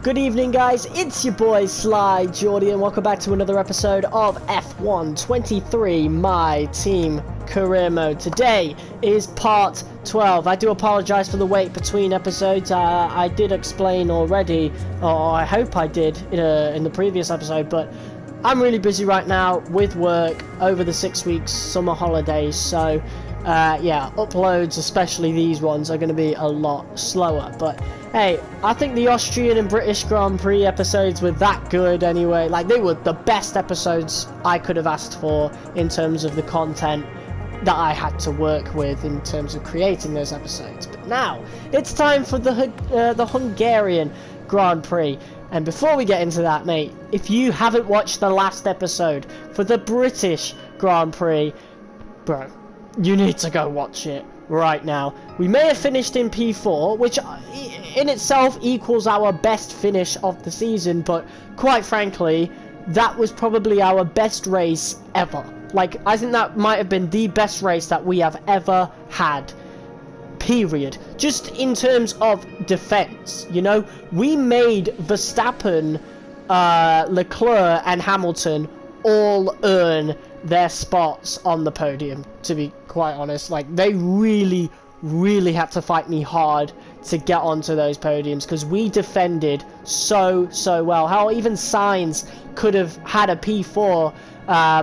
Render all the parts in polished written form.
Good evening, guys. It's your boy Sly Jordy, and welcome back to another episode of F1 23 My Team Career Mode. Today is part 12. I do apologize for the wait between episodes. I did explain already, or I hope I did in the previous episode, but I'm really busy right now with work over the 6 weeks summer holidays, so yeah, uploads, especially these ones, are going to be a lot slower. But hey, I think the Austrian and British Grand Prix episodes were that good anyway. Like, they were the best episodes I could have asked for in terms of the content that I had to work with in terms of creating those episodes. But now it's time for the Hungarian Grand Prix. And before we get into that, mate, if you haven't watched the last episode for the British Grand Prix, bro, you need to go watch it right now. We may have finished in P4, which in itself equals our best finish of the season, but quite frankly, that was probably our best race ever. Like, I think that might have been the best race that we have ever had. Period. Just in terms of defense, you know, we made Verstappen, Leclerc and Hamilton all earn their spots on the podium, to be quite honest. Like, they really had to fight me hard to get onto those podiums, because we defended so well. How even Sainz could have had a P4,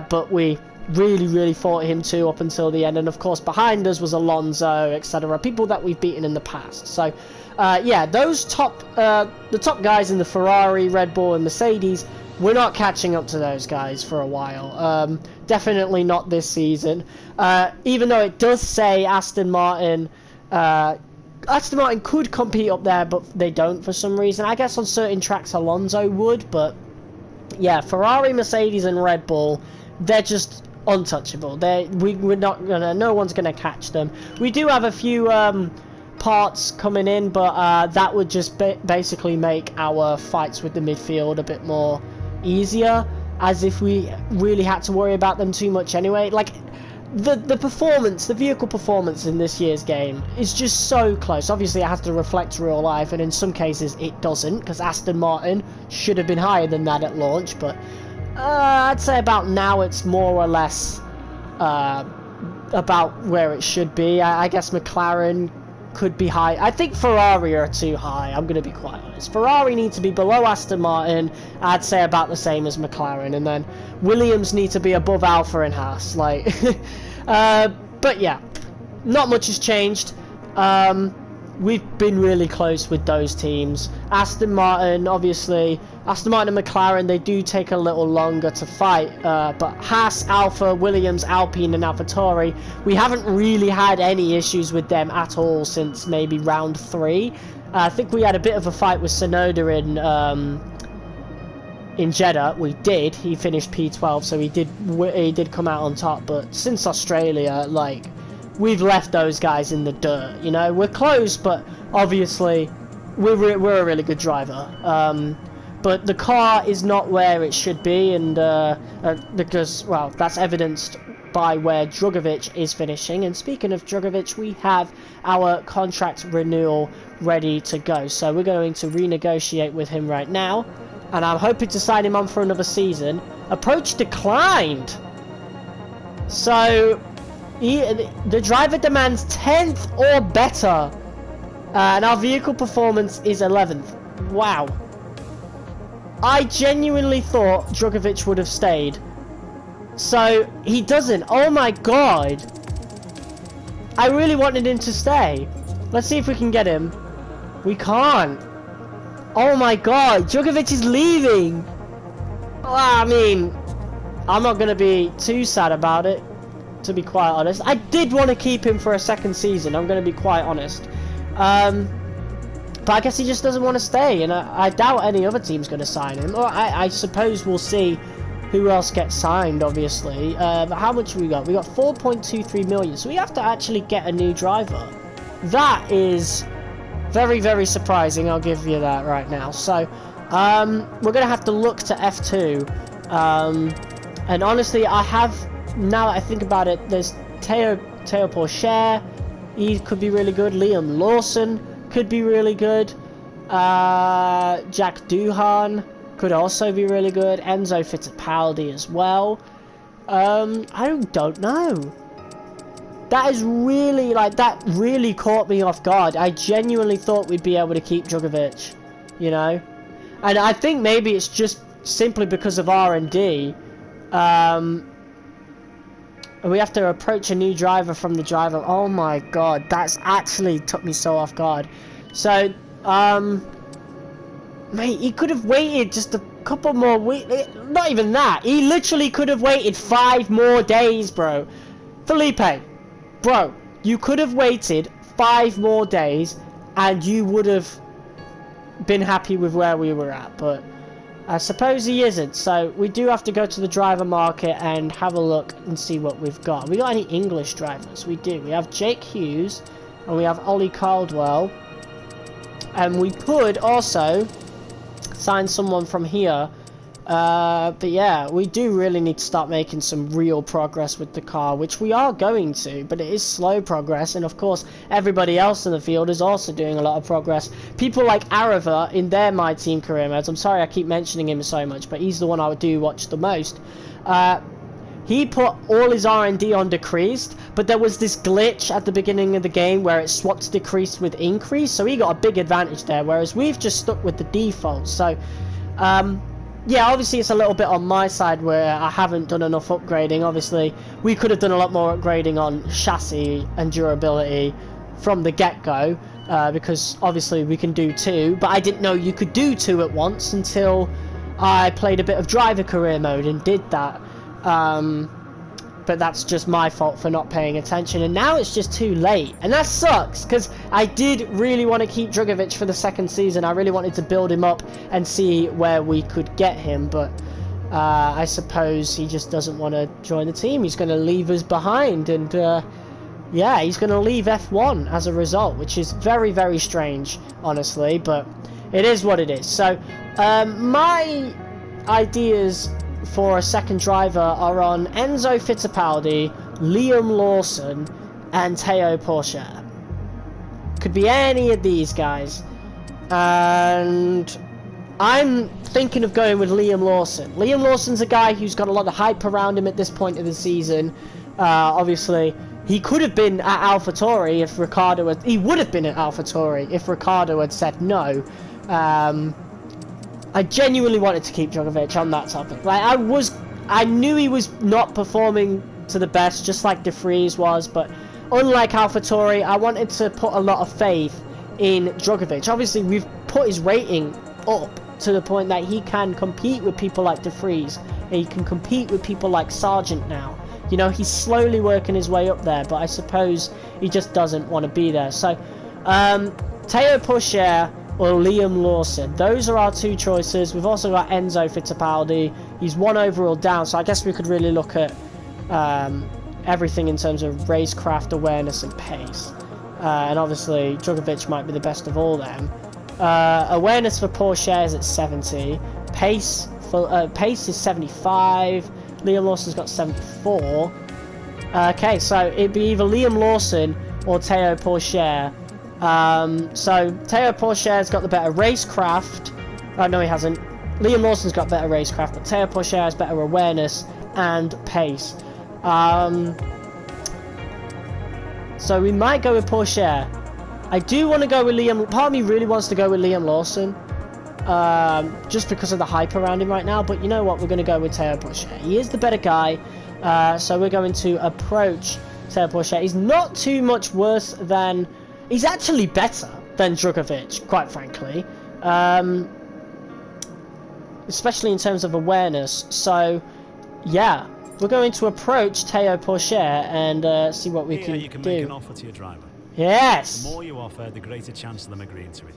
but we really fought him too up until the end. And of course behind us was Alonso, etc., people that we've beaten in the past. So yeah, those the top guys in the Ferrari, Red Bull and Mercedes, we're not catching up to those guys for a while. Definitely not this season, even though it does say Aston Martin could compete up there, but they don't for some reason. I guess on certain tracks Alonso would, but yeah, Ferrari, Mercedes and Red Bull, they're just untouchable. We're not gonna, no one's gonna catch them. We do have a few parts coming in, but that would just basically make our fights with the midfield a bit more easier, as if we really had to worry about them too much anyway. Like, the performance, the vehicle performance in this year's game is just so close. Obviously it has to reflect real life, and in some cases it doesn't, because Aston Martin should have been higher than that at launch. But I'd say about now it's more or less about where it should be. I guess McLaren could be high. I think Ferrari are too high, I'm going to be quite honest. Ferrari need to be below Aston Martin, I'd say about the same as McLaren, and then Williams need to be above Alfa and Haas. Like, but yeah, not much has changed. We've been really close with those teams. Aston Martin, obviously, Aston Martin and McLaren, they do take a little longer to fight, but Haas, Alfa, Williams, Alpine and AlphaTauri, we haven't really had any issues with them at all since maybe round 3. I think we had a bit of a fight with Tsunoda in Jeddah. We did. He finished P12, so he did come out on top, but since Australia, like, we've left those guys in the dirt. You know, we're close, but obviously we're a really good driver. But the car is not where it should be, and because, well, that's evidenced by where DRUGOVICH is finishing. And speaking of DRUGOVICH, we have our contract renewal ready to go, so we're going to renegotiate with him right now, and I'm hoping to sign him on for another season. Approach declined. So the driver demands 10th or better, and our vehicle performance is 11th. Wow. I genuinely thought DRUGOVICH would have stayed. So he doesn't. Oh my god. I really wanted him to stay. Let's see if we can get him. We can't. Oh my god. DRUGOVICH is leaving. Well, I mean, I'm not going to be too sad about it, to be quite honest. I did want to keep him for a second season, I'm going to be quite honest. But I guess he just doesn't want to stay, and I doubt any other team's going to sign him. Or I suppose we'll see who else gets signed, obviously. But how much have we got? We got 4.23 million, so we have to actually get a new driver. That is very surprising, I'll give you that right now. So, we're going to have to look to F2. And honestly, I have, now that I think about it, there's Teo Porcher, he could be really good. Liam Lawson could be really good. Jack Doohan could also be really good. Enzo Fittipaldi as well. I don't know. That is really, like, that really caught me off guard. I genuinely thought we'd be able to keep Drugovic, you know? And I think maybe it's just simply because of R&D. We have to approach a new driver from the driver. Oh my god, that's actually took me so off guard. So, mate, he could have waited just a couple more weeks. Not even that. He literally could have waited 5 more days, bro. Felipe. Bro, you could have waited 5 more days and you would have been happy with where we were at, but I suppose he isn't. So we do have to go to the driver market and have a look and see what we've got. We got any English drivers? We do. We have Jake Hughes and we have Ollie Caldwell, and we could also sign someone from here. But yeah, we do really need to start making some real progress with the car, which we are going to, but it is slow progress, and of course everybody else in the field is also doing a lot of progress. People like Arava in their MyTeam career modes, I'm sorry I keep mentioning him so much, but he's the one I do watch the most. He put all his R&D on decreased, but there was this glitch at the beginning of the game where it swapped decreased with increase, so he got a big advantage there, whereas we've just stuck with the default. So yeah, obviously it's a little bit on my side where I haven't done enough upgrading. Obviously, we could have done a lot more upgrading on chassis and durability from the get-go, because obviously we can do 2, but I didn't know you could do 2 at once until I played a bit of driver career mode and did that. But that's just my fault for not paying attention, and now it's just too late, and that sucks, because I did really want to keep Drugovic for the 2nd season. I really wanted to build him up and see where we could get him, but I suppose he just doesn't want to join the team. He's going to leave us behind, and yeah, he's going to leave F1 as a result, which is very, very strange, honestly, but it is what it is. So my ideas for a second driver are on Enzo Fittipaldi, Liam Lawson, and Teo Porcher. Could be any of these guys, and I'm thinking of going with Liam Lawson. Liam Lawson's a guy who's got a lot of hype around him at this point of the season. Obviously, he could have been at AlphaTauri if Ricardo had... He would have been at AlphaTauri if Ricardo had said no. I genuinely wanted to keep Drugovic on that topic. Like, I knew he was not performing to the best, just like De Vries was, but unlike AlphaTauri, I wanted to put a lot of faith in Drugovic. Obviously, we've put his rating up to the point that he can compete with people like De Vries, and he can compete with people like Sargent now. You know, he's slowly working his way up there, but I suppose he just doesn't want to be there. So, Teo Porcher or Liam Lawson. Those are our 2 choices. We've also got Enzo Fittipaldi. He's 1 overall down, so I guess we could really look at everything in terms of racecraft, awareness, and pace. And obviously, Drugovic might be the best of all them. Awareness for Porsche is at 70. Pace is 75. Liam Lawson's got 74. Okay, so it'd be either Liam Lawson or Teo Porcher. So Teo Porcher's got the better racecraft. Oh, no, he hasn't. Liam Lawson's got better racecraft, but Teo Porcher has better awareness and pace. So we might go with Porcher. I do want to go with Liam. Part of me really wants to go with Liam Lawson, just because of the hype around him right now. But you know what? We're going to go with Teo Porcher. He is the better guy, so we're going to approach Teo Porcher. He's not too much worse than... He's actually better than Drugovic, quite frankly. Especially in terms of awareness. So, yeah. We're going to approach Teo Porcher and see what we can you can do. Make an offer to your driver. Yes! The more you offer, the greater chance of them agreeing to it.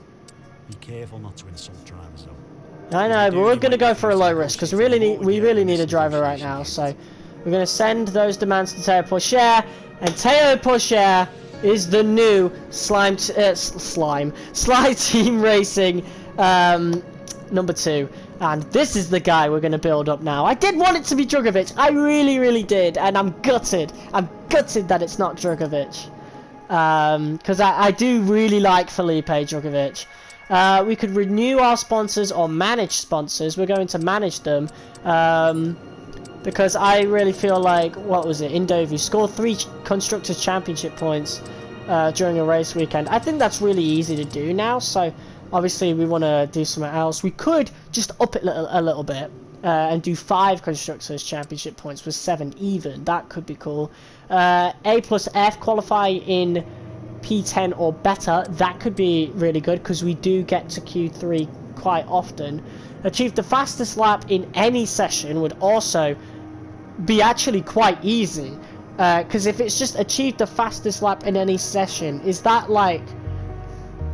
Be careful not to insult drivers, though. I know, but we're going to go for a low risk, because we really need a driver right now. So, we're going to send those demands to Teo Porcher, and Teo Porcher is the new Slime Team Racing number 2, and this is the guy we're going to build up now. I did want it to be Drugovic, I really did, and I'm gutted that it's not Drugovic, because I do really like Felipe Drugovic. We could renew our sponsors or manage sponsors. We're going to manage them. Because I really feel like, what was it, Indovu scored 3 Constructors' Championship points during a race weekend. I think that's really easy to do now, so obviously we want to do something else. We could just up it a little bit and do 5 Constructors' Championship points with 7 even. That could be cool. A plus F, qualify in P10 or better. That could be really good because we do get to Q3 quite often. Achieve the fastest lap in any session would also be actually quite easy, because if it's just achieve the fastest lap in any session, is that like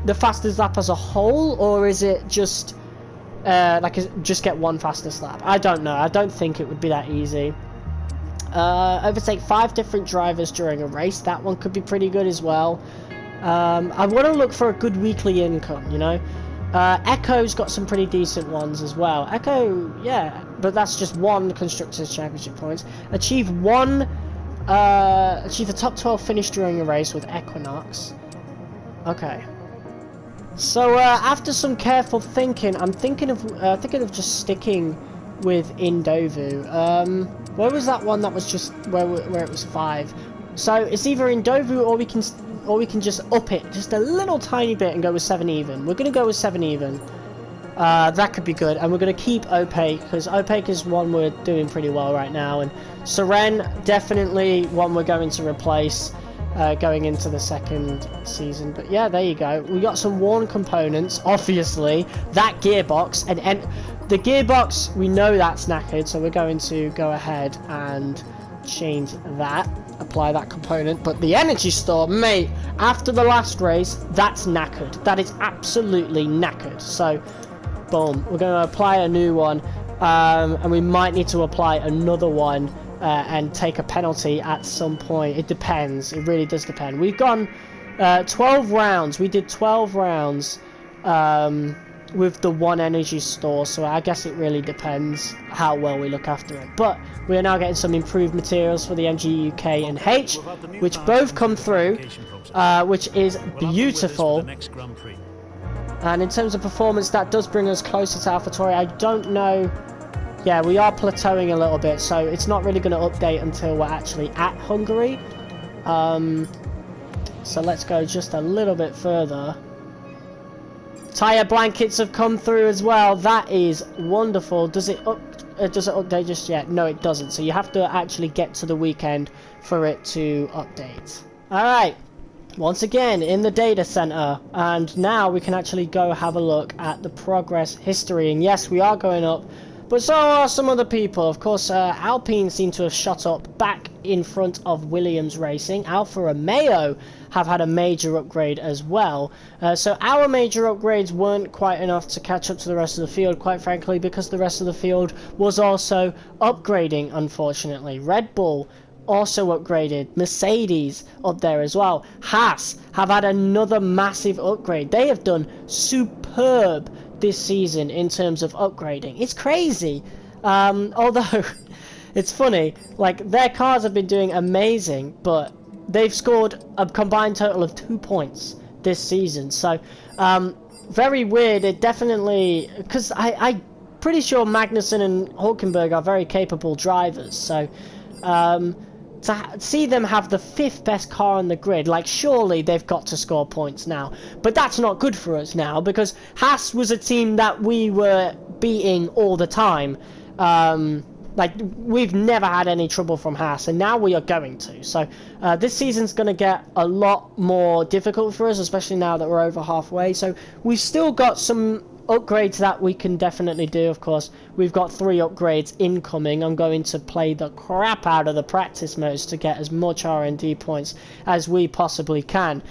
the fastest lap as a whole, or is it just just get 1 fastest lap? I don't know. I don't think it would be that easy. Overtake 5 different drivers during a race. That one could be pretty good as well. I want to look for a good weekly income, you know. Echo's got some pretty decent ones as well. Echo, yeah, but that's just 1 Constructors' Championship points. Achieve the top 12 finish during a race with Equinox. Okay. So after some careful thinking, I'm thinking of just sticking with Indovu. Where was that one that was just where it was 5? So it's either Indovu or we can just up it just a little tiny bit and go with 7 even. We're going to go with 7 even. That could be good. And we're going to keep Opaque, because Opaque is one we're doing pretty well right now. And Seren, definitely one we're going to replace going into the 2nd season. But yeah, there you go. We got some worn components, obviously. That gearbox. And the gearbox, we know that's knackered, so we're going to go ahead and change that. Apply that component. But the energy store, mate, after the last race, that's knackered. That is absolutely knackered. So boom, we're going to apply a new one, and we might need to apply another one and take a penalty at some point. It depends. It really does depend. We've gone 12 rounds. We did 12 rounds with the 1 energy store, so I guess it really depends how well we look after it. But we are now getting some improved materials for the MG UK and H, which both come through, which is beautiful. And in terms of performance, that does bring us closer to AlphaTauri. I don't know. Yeah, we are plateauing a little bit, so it's not really going to update until we're actually at Hungary. So let's go just a little bit further. Tyre blankets have come through as well. That is wonderful. Does it update just yet? No, it doesn't. So you have to actually get to the weekend for it to update. Alright. Once again in the data center, and now we can actually go have a look at the progress history. And yes, we are going up, but so are some other people. Of course, Alpine seem to have shot up back in front of Williams Racing. Alfa Romeo have had a major upgrade as well. So our major upgrades weren't quite enough to catch up to the rest of the field, quite frankly, because the rest of the field was also upgrading, unfortunately. Red Bull also upgraded. Mercedes up there as well. Haas have had another massive upgrade. They have done superb this season in terms of upgrading. It's crazy. Although it's funny, like their cars have been doing amazing, but they've scored a combined total of 2 points this season. So very weird. It definitely, because I'm pretty sure Magnussen and Hulkenberg are very capable drivers. So to see them have the 5th best car on the grid, like surely they've got to score points now. But that's not good for us now, because Haas was a team that we were beating all the time. Like we've never had any trouble from Haas, and now we are going to. So this season's going to get a lot more difficult for us, especially now that we're over halfway. So we've still got some upgrades that we can definitely do. Of course, we've got 3 upgrades incoming. I'm going to play the crap out of the practice modes to get as much R&D points as we possibly can,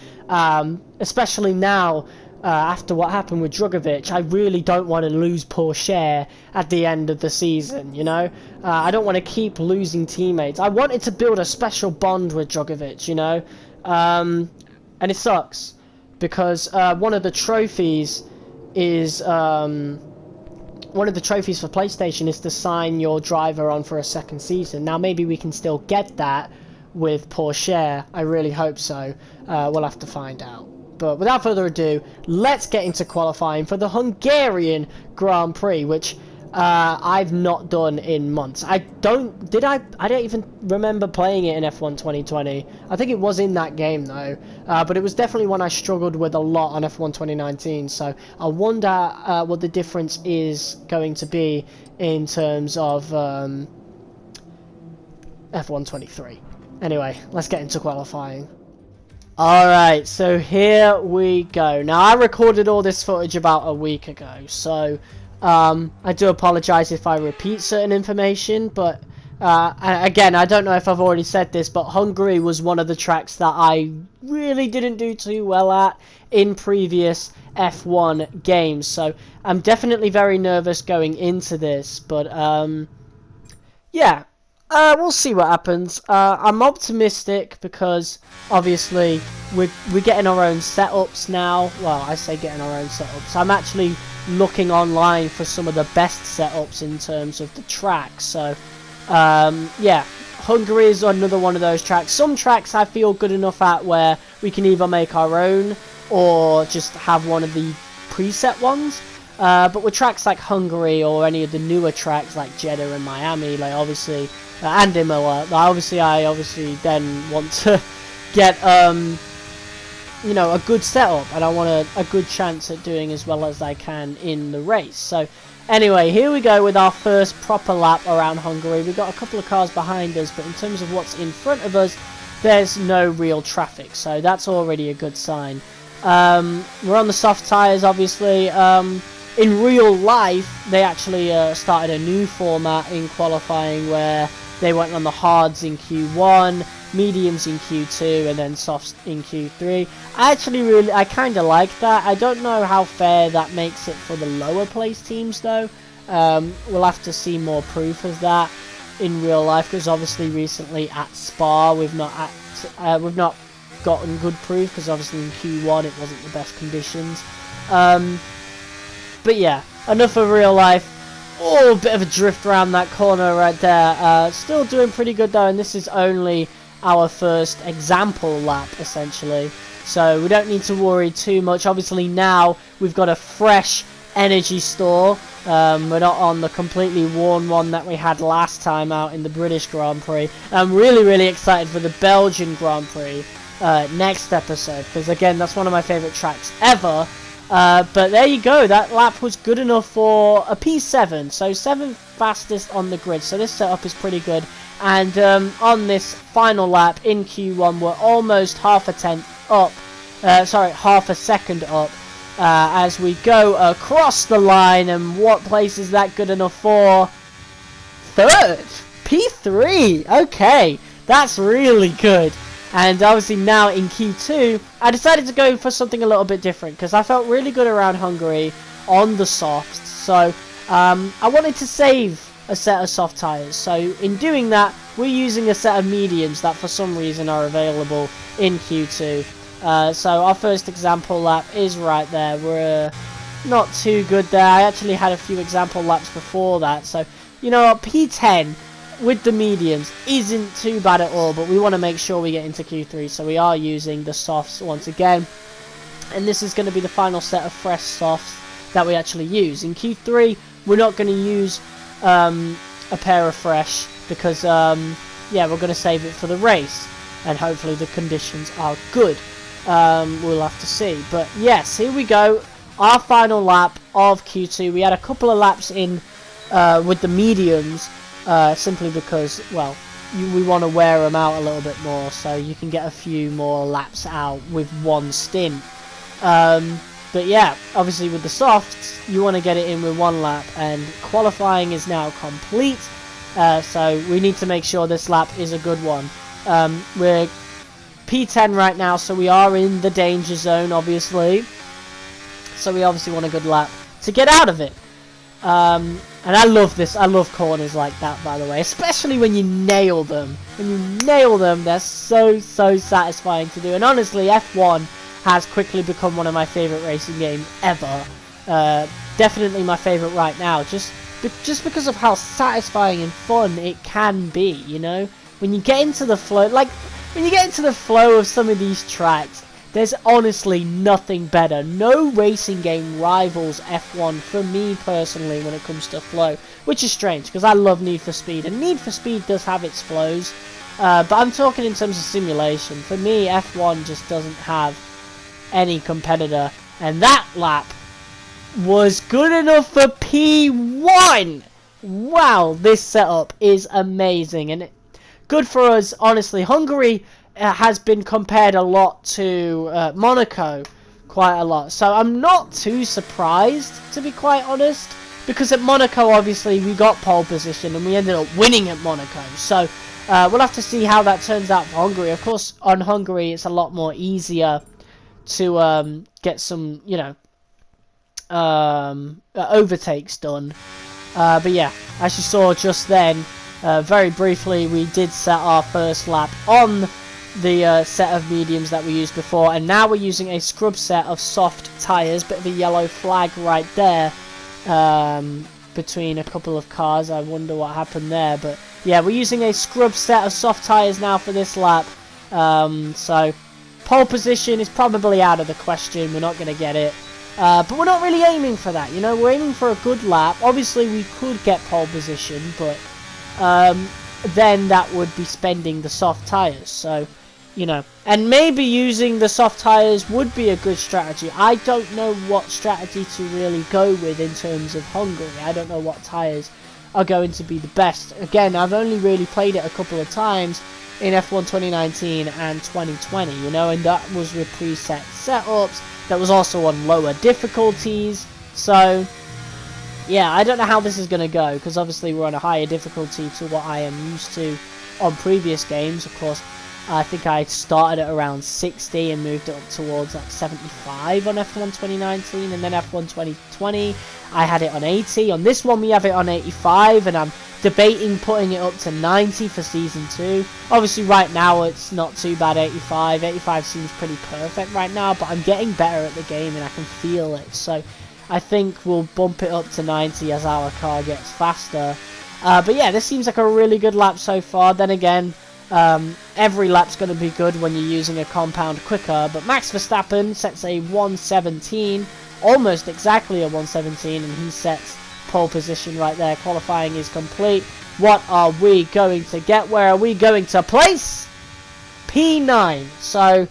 especially now after what happened with Drugovic. I really don't want to lose Porsche at the end of the season, you know. I don't want to keep losing teammates. I wanted to build a special bond with Drugovic, you know, and it sucks because one of the trophies is one of the trophies for PlayStation is to sign your driver on for a 2nd season. Now maybe we can still get that with Porsche. I really hope so. We'll have to find out. But without further ado, let's get into qualifying for the Hungarian Grand Prix, which I've not done in months. I don't even remember playing it in F1 2020. I think it was in that game though, but it was definitely one I struggled with a lot on F1 2019. So I wonder what the difference is going to be in terms of F1 23. Anyway, let's get into qualifying. Alright, so here we go. Now, I recorded all this footage about a week ago, so I do apologise if I repeat certain information, but again, I don't know if I've already said this, but Hungary was one of the tracks that I really didn't do too well at in previous F1 games, so I'm definitely very nervous going into this, but yeah. We'll see what happens. I'm optimistic because obviously we're getting our own setups now. Well, I say getting our own setups. I'm actually looking online for some of the best setups in terms of the track. So, yeah, Hungary is another one of those tracks. Some tracks I feel good enough at where we can either make our own or just have one of the preset ones. But with tracks like Hungary or any of the newer tracks like Jeddah and Miami, like obviously, and Imola, I obviously then want to get, you know, a good setup, and I want a good chance at doing as well as I can in the race. So anyway, here we go with our first proper lap around Hungary. We've got a couple of cars behind us, but in terms of what's in front of us, there's no real traffic, so that's already a good sign. We're on the soft tyres, obviously. In real life, they actually started a new format in qualifying where they went on the hards in Q1, mediums in Q2, and then softs in Q3. I kind of like that. I don't know how fair that makes it for the lower place teams though. We'll have to see more proof of that in real life, because obviously recently at Spa we've not gotten good proof, because obviously in Q1 it wasn't the best conditions. But yeah, enough of real life. Oh, a bit of a drift around that corner right there. Still doing pretty good though, and this is only our first example lap essentially, so we don't need to worry too much. Obviously now we've got a fresh energy store. We're not on the completely worn one that we had last time out in the British Grand Prix. I'm really excited for the Belgian Grand Prix next episode, because again, that's one of my favourite tracks ever. But there you go, that lap was good enough for a P7, so 7th fastest on the grid, so this setup is pretty good. And on this final lap in Q1, we're almost half a second up as we go across the line. And what place is that good enough for? Third! P3! Okay, that's really good. And obviously now in Q2, I decided to go for something a little bit different, because I felt really good around Hungary on the softs. So I wanted to save a set of soft tyres. So in doing that, we're using a set of mediums that for some reason are available in Q2. So our first example lap is right there. We're not too good there. I actually had a few example laps before that. So, you know, P10... with the mediums isn't too bad at all, but we want to make sure we get into Q3, so we are using the softs once again, and this is going to be the final set of fresh softs that we actually use. In Q3 we're not going to use a pair of fresh, because yeah, we're going to save it for the race, and hopefully the conditions are good. We'll have to see, but yes, here we go, our final lap of Q2. We had a couple of laps in with the mediums, simply because, well, we want to wear them out a little bit more, so you can get a few more laps out with one stint. But yeah, obviously with the softs, you want to get it in with one lap, and qualifying is now complete, so we need to make sure this lap is a good one. We're P10 right now, so we are in the danger zone, obviously, so we obviously want a good lap to get out of it. And I love this. I love corners like that, by the way, especially when you nail them. When you nail them, they're so satisfying to do. And honestly, F1 has quickly become one of my favourite racing games ever. Definitely my favourite right now, just because of how satisfying and fun it can be, you know? When you get into the flow, like, when you get into the flow of some of these tracks, There's honestly nothing better. No racing game rivals F1 for me personally when it comes to flow, which is strange because I love Need for Speed, and Need for Speed does have its flows, but I'm talking in terms of simulation. For me, F1 just doesn't have any competitor, and that lap was good enough for P1. Wow, this setup is amazing, and good for us, honestly. Hungary has been compared a lot to Monaco, quite a lot. So I'm not too surprised, to be quite honest, because at Monaco, obviously, we got pole position and we ended up winning at Monaco. So we'll have to see how that turns out for Hungary. Of course, on Hungary, it's a lot more easier to get some, you know, overtakes done. But yeah, as you saw just then, very briefly, we did set our first lap on the set of mediums that we used before, and now we're using a scrub set of soft tyres. Bit of a yellow flag right there between a couple of cars. I wonder what happened there, but yeah, we're using a scrub set of soft tyres now for this lap. So pole position is probably out of the question. We're not going to get it. But we're not really aiming for that, you know. We're aiming for a good lap. Obviously, we could get pole position, but then that would be spending the soft tyres. So, you know, and maybe using the soft tyres would be a good strategy. I don't know what strategy to really go with in terms of Hungary. I don't know what tyres are going to be the best. Again, I've only really played it a couple of times in F1 2019 and 2020, you know, and that was with preset setups. That was also on lower difficulties. So, yeah, I don't know how this is going to go, because obviously we're on a higher difficulty to what I am used to on previous games. Of course, I think I started at around 60 and moved it up towards like 75 on F1 2019, and then F1 2020 I had it on 80. On this one we have it on 85, and I'm debating putting it up to 90 for Season 2. Obviously right now it's not too bad, 85. 85 seems pretty perfect right now, but I'm getting better at the game and I can feel it. So I think we'll bump it up to 90 as our car gets faster. But yeah, this seems like a really good lap so far. Then again, every lap's going to be good when you're using a compound quicker, but Max Verstappen sets a 117, almost exactly a 117, and he sets pole position right there. Qualifying is complete. What are we going to get? Where are we going to place? P9. So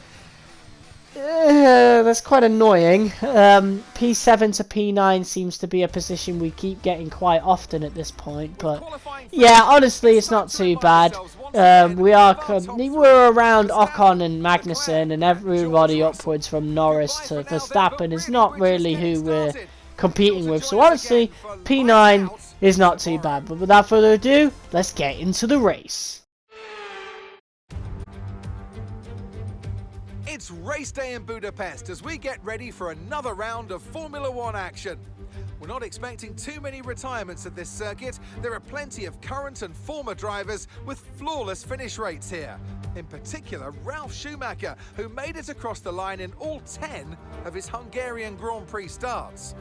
that's quite annoying. P7 to P9 seems to be a position we keep getting quite often at this point, but yeah, honestly, it's not too bad. We're around Ocon and Magnussen, and everybody upwards from Norris to Verstappen is not really who we're competing with. So honestly, P9 is not too bad. But without further ado, let's get into the race. It's race day in Budapest as we get ready for another round of Formula One action. We're not expecting too many retirements at this circuit. There are plenty of current and former drivers with flawless finish rates here. In particular, Ralf Schumacher, who made it across the line in all 10 of his Hungarian Grand Prix starts.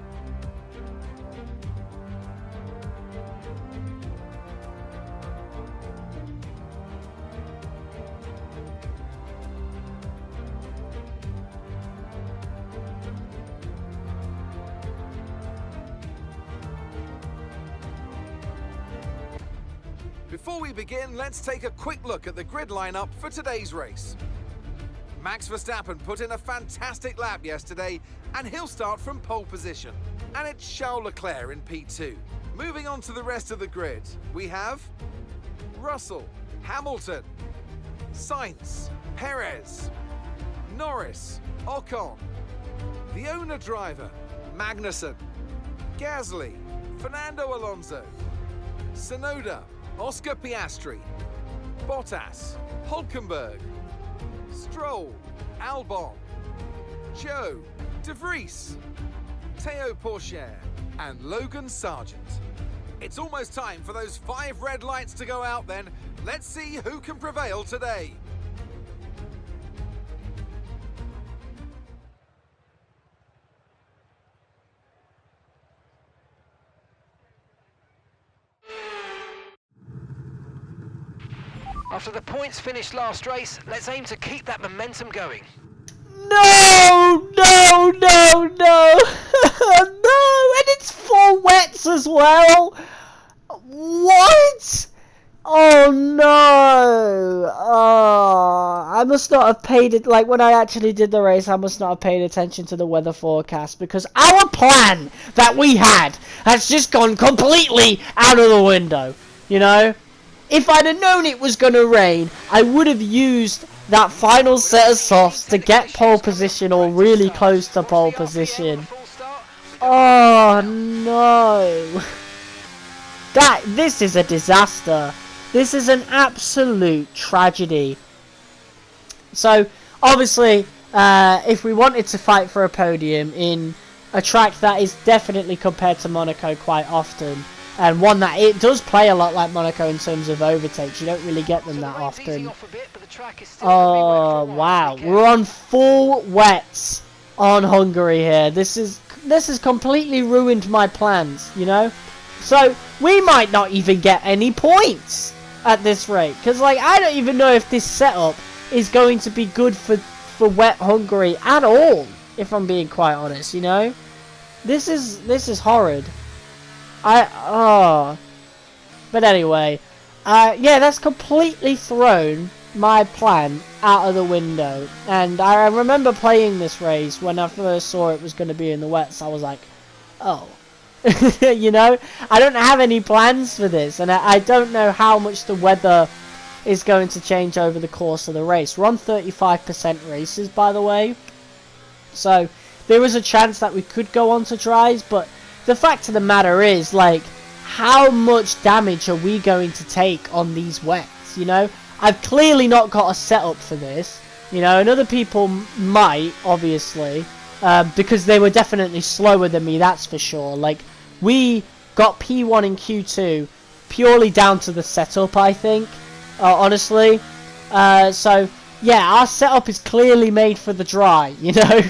Before we begin, let's take a quick look at the grid lineup for today's race. Max Verstappen put in a fantastic lap yesterday, and he'll start from pole position. And it's Charles Leclerc in P2. Moving on to the rest of the grid, we have Russell, Hamilton, Sainz, Perez, Norris, Ocon, the owner driver, Magnussen, Gasly, Fernando Alonso, Tsunoda, Oscar Piastri, Bottas, Hülkenberg, Stroll, Albon, Joe, De Vries, Théo Pourchaire, and Logan Sargent. It's almost time for those 5 red lights to go out then. Let's see who can prevail today. After the points finished last race, let's aim to keep that momentum going. No! Oh no, no, no, and it's 4 wets as well. What? Oh no! Oh, I must not have paid it. Like when I actually did the race, I must not have paid attention to the weather forecast because our plan that we had has just gone completely out of the window. You know, if I'd have known it was gonna rain, I would have used that final set of softs to get pole position or really close to pole position. Oh no! This is a disaster. This is an absolute tragedy. So, obviously, if we wanted to fight for a podium in a track that is definitely compared to Monaco quite often, and one that it does play a lot like Monaco in terms of overtakes, you don't really get them that often. Oh, wow. We're on full wets on Hungary here. This has completely ruined my plans, you know? So, we might not even get any points at this rate, because like I don't even know if this setup is going to be good for wet Hungary at all, if I'm being quite honest, you know. This is horrid. But anyway, yeah, that's completely thrown my plan out of the window. And I remember playing this race when I first saw it was going to be in the wets. I was like, oh. You know, I don't have any plans for this, and I don't know how much the weather is going to change over the course of the race. We're on 35% races, by the way, so there is a chance that we could go on to dries, but the fact of the matter is, like, how much damage are we going to take on these wets, you know? I've clearly not got a setup for this, you know, and other people might, obviously, because they were definitely slower than me, that's for sure. Like, we got P1 and Q2 purely down to the setup, I think, honestly. So, yeah, our setup is clearly made for the dry, you know.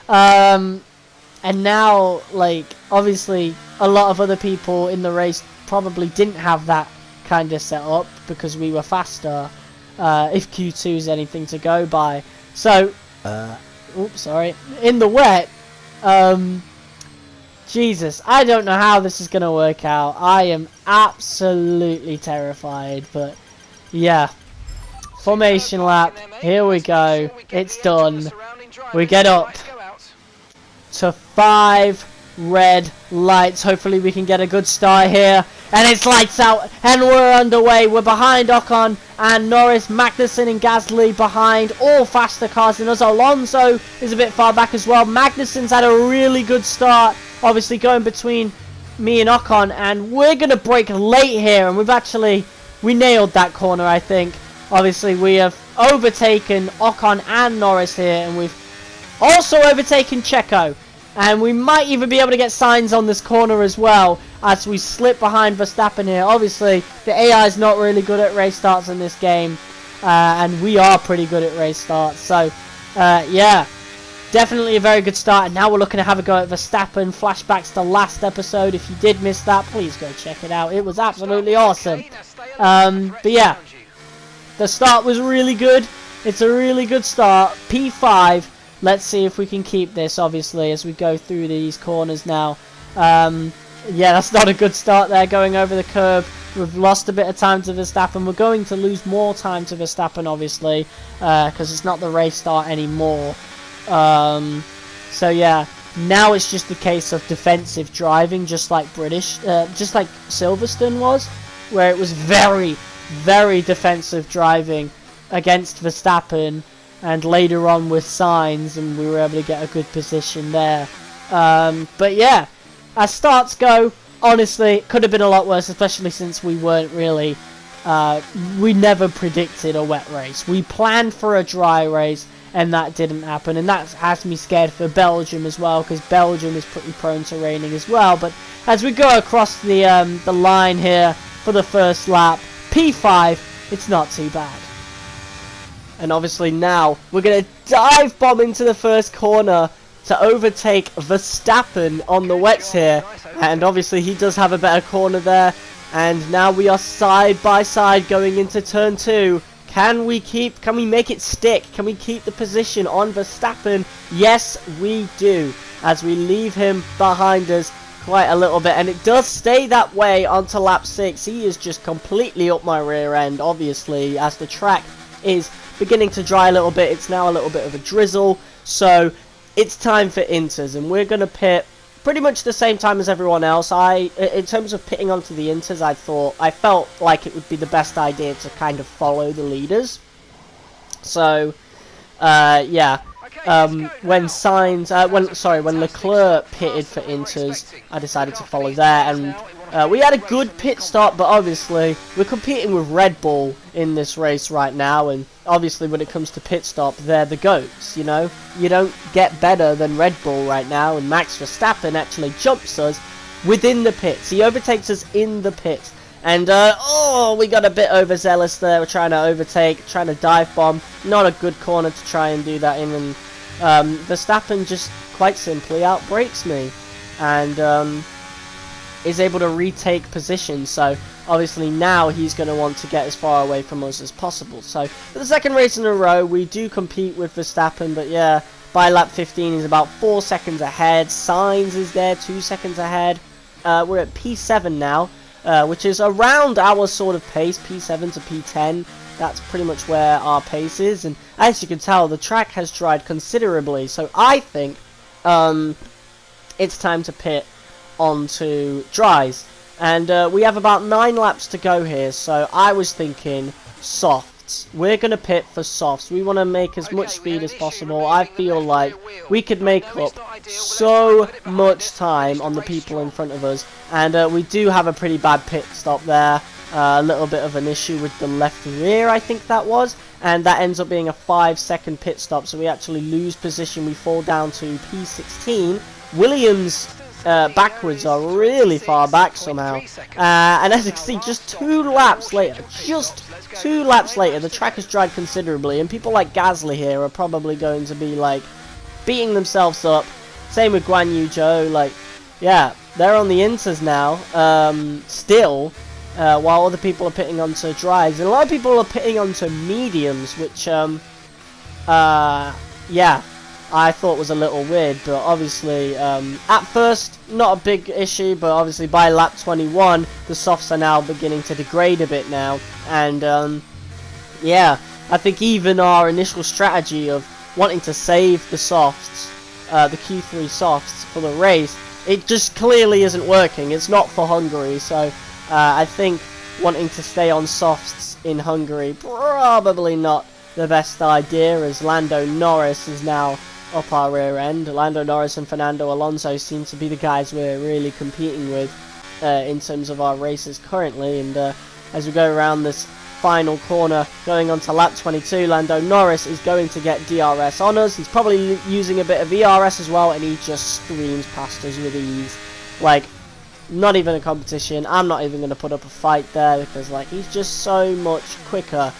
And now, like, obviously, a lot of other people in the race probably didn't have that kind of setup because we were faster, if Q2 is anything to go by. So, oops, sorry. In the wet, Jesus, I don't know how this is going to work out. I am absolutely terrified, but yeah. Formation lap, here we go. It's done. We get up to 5 red lights. Hopefully we can get a good start here. And it's lights out, and we're underway. We're behind Ocon and Norris, Magnussen and Gasly behind, all faster cars than us. Alonso is a bit far back as well. Magnussen's had a really good start, obviously going between me and Ocon, and we're going to brake late here, and we nailed that corner, I think. Obviously, we have overtaken Ocon and Norris here, and we've also overtaken Checo. And we might even be able to get signs on this corner as well as we slip behind Verstappen here. Obviously, the AI is not really good at race starts in this game. And we are pretty good at race starts. So, yeah, definitely a very good start. And now we're looking to have a go at Verstappen. Flashbacks to last episode. If you did miss that, please go check it out. It was absolutely awesome. But yeah, the start was really good. It's a really good start. P5. Let's see if we can keep this, obviously, as we go through these corners now. Yeah, that's not a good start there, going over the curb. We've lost a bit of time to Verstappen. We're going to lose more time to Verstappen, obviously, because it's not the race start anymore. So, yeah, now it's just a case of defensive driving, just like Silverstone was, where it was very, very defensive driving against Verstappen. And later on with signs, and we were able to get a good position there. But yeah, as starts go, honestly, it could have been a lot worse, especially since we weren't really... we never predicted a wet race. We planned for a dry race, and that didn't happen. And that has me scared for Belgium as well, because Belgium is pretty prone to raining as well. But as we go across the line here for the first lap, P5, it's not too bad. And obviously now, we're going to dive bomb into the first corner to overtake Verstappen on the wets here. And obviously he does have a better corner there. And now we are side by side going into turn 2. Can we make it stick? Can we keep the position on Verstappen? Yes, we do, as we leave him behind us quite a little bit, and it does stay that way onto lap 6. He is just completely up my rear end, obviously, as the track is beginning to dry a little bit. It's now a little bit of a drizzle, so it's time for inters, and we're going to pit pretty much the same time as everyone else. In terms of pitting onto the inters, I felt like it would be the best idea to kind of follow the leaders. So, yeah. When Leclerc pitted for inters, I decided to follow there, and we had a good pit stop, but obviously we're competing with Red Bull in this race right now, and obviously when it comes to pit stop, they're the GOATs, you know? You don't get better than Red Bull right now, and Max Verstappen actually jumps us within the pits. He overtakes us in the pits. And, oh, we got a bit overzealous there. We're trying to overtake, trying to dive bomb. Not a good corner to try and do that in. And Verstappen just quite simply outbrakes me. And is able to retake position. So, obviously now he's going to want to get as far away from us as possible. So, for the second race in a row, we do compete with Verstappen. But, yeah, by lap 15, he's about 4 seconds ahead. Sainz is there, 2 seconds ahead. We're at P7 now. Which is around our sort of pace, P7 to P10. That's pretty much where our pace is, and as you can tell, the track has dried considerably, so I think it's time to pit onto dries. And we have about 9 laps to go here, so I was thinking softs. We're going to pit for softs. We want to make as much speed as possible. I feel like we could make up so much time on the people in front of us, and we do have a pretty bad pit stop there. A little bit of an issue with the left rear, I think that was, and that ends up being a 5-second pit stop, so we actually lose position. We fall down to P16. Williams backwards are really far back somehow, and as you can see, just 2 laps later, the track has dried considerably, and people like Gasly here are probably going to be like beating themselves up. Same with Guan Yu Zhou, like, yeah, they're on the inters now, still, while other people are pitting onto dries, and a lot of people are pitting onto mediums, which, yeah, I thought was a little weird, but obviously, at first, not a big issue, but obviously by lap 21, the softs are now beginning to degrade a bit now, and, yeah, I think even our initial strategy of wanting to save the softs, the Q3 softs for the race, it just clearly isn't working. It's not for Hungary, so I think wanting to stay on softs in Hungary, probably not the best idea, as Lando Norris is now up our rear end. Lando Norris and Fernando Alonso seem to be the guys we're really competing with in terms of our races currently, and as we go around this final corner going on to lap 22, Lando Norris is going to get DRS on us. He's probably using a bit of ERS as well, and he just streams past us with ease. Like, not even a competition. I'm not even going to put up a fight there, because like, he's just so much quicker.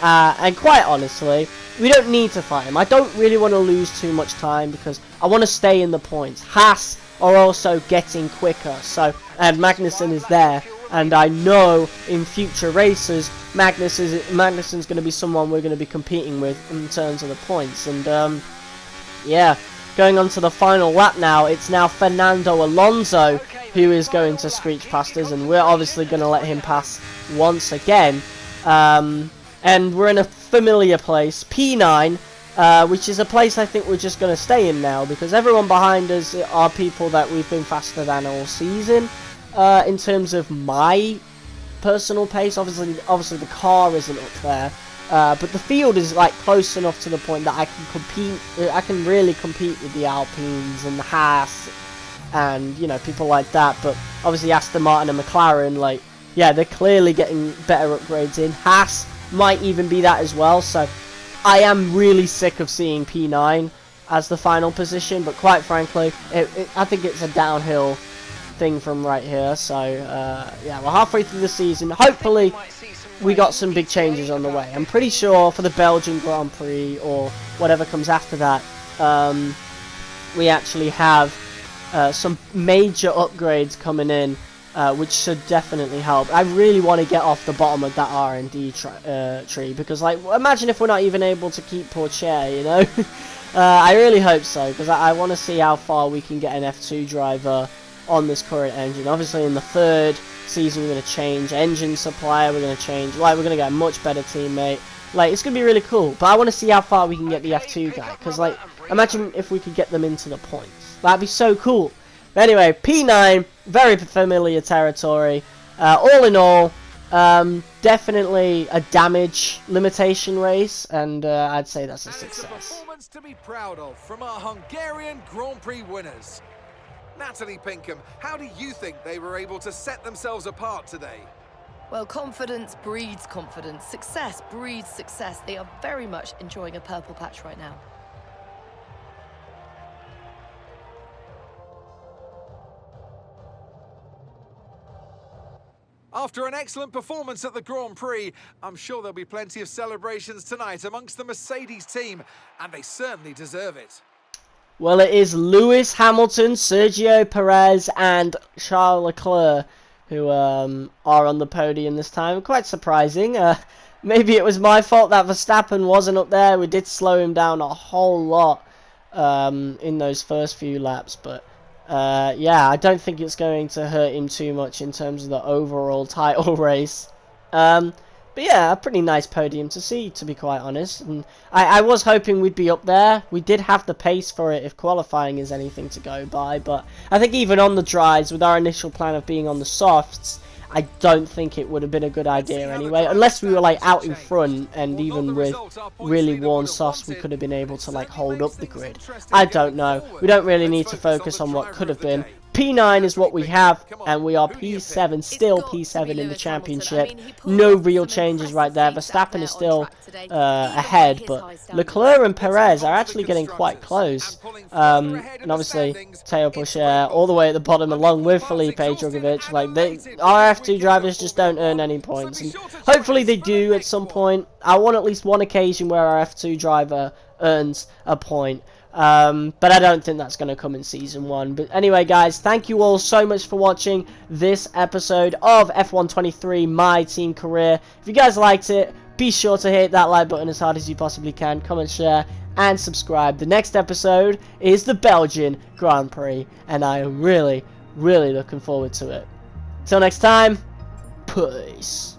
And quite honestly, we don't need to fight him. I don't really want to lose too much time, because I want to stay in the points. Haas are also getting quicker, so, and Magnussen is there, and I know in future races Magnussen's going to be someone we're going to be competing with in terms of the points. And yeah, going on to the final lap now, it's now Fernando Alonso who is going to screech past us, and we're obviously going to let him pass once again. And we're in a familiar place, P9, which is a place I think we're just going to stay in now, because everyone behind us are people that we've been faster than all season. In terms of my personal pace, obviously the car isn't up there, but the field is like close enough to the point that I can compete. I can really compete with the Alpines and the Haas, and you know, people like that. But obviously Aston Martin and McLaren, like, yeah, they're clearly getting better upgrades in. Haas might even be that as well. So I am really sick of seeing P9 as the final position, but quite frankly, I think it's a downhill thing from right here. So yeah, we're halfway through the season. Hopefully we got some big changes on the way. I'm pretty sure for the Belgian Grand Prix or whatever comes after that, we actually have some major upgrades coming in which should definitely help. I really want to get off the bottom of that R&D tree, because, like, imagine if we're not even able to keep Porcher, you know? I really hope so, because I want to see how far we can get an F2 driver on this current engine. Obviously, in the third season, we're going to change engine supplier, we're going to change, like, we're going to get a much better teammate. Like, it's going to be really cool, but I want to see how far we can get the F2 guy, because, like, imagine if we could get them into the points. That'd be so cool. But anyway, P9, very familiar territory. All in all, definitely a damage limitation race, and I'd say that's a success. It's a performance to be proud of from our Hungarian Grand Prix winners. Natalie Pinkham, how do you think they were able to set themselves apart today? Well, confidence breeds confidence. Success breeds success. They are very much enjoying a purple patch right now. After an excellent performance at the Grand Prix, I'm sure there'll be plenty of celebrations tonight amongst the Mercedes team, and they certainly deserve it. Well, it is Lewis Hamilton, Sergio Perez, and Charles Leclerc who are on the podium this time. Quite surprising. Maybe it was my fault that Verstappen wasn't up there. We did slow him down a whole lot in those first few laps, but yeah, I don't think it's going to hurt him too much in terms of the overall title race. But yeah, a pretty nice podium to see, to be quite honest. And I was hoping we'd be up there. We did have the pace for it if qualifying is anything to go by. But I think even on the dries, with our initial plan of being on the softs, I don't think it would have been a good idea anyway. Unless we were like out in front, and even with really worn softs, we could have been able to like hold up the grid. I don't know. We don't really need to focus on what could have been. P9 is what we have, and we are P7, still P7 in the championship. No real changes right there. Verstappen is still ahead, but Leclerc and Perez are actually getting quite close. And obviously, Teo Porcher all the way at the bottom, along with Felipe Drugovic. Like, our F2 drivers just don't earn any points, and hopefully they do at some point. I want at least one occasion where our F2 driver earns a point. But I don't think that's going to come in Season 1. But anyway, guys, thank you all so much for watching this episode of F1 23 My Team Career. If you guys liked it, be sure to hit that like button as hard as you possibly can, comment, share, and subscribe. The next episode is the Belgian Grand Prix, and I am really, really looking forward to it. Till next time, peace.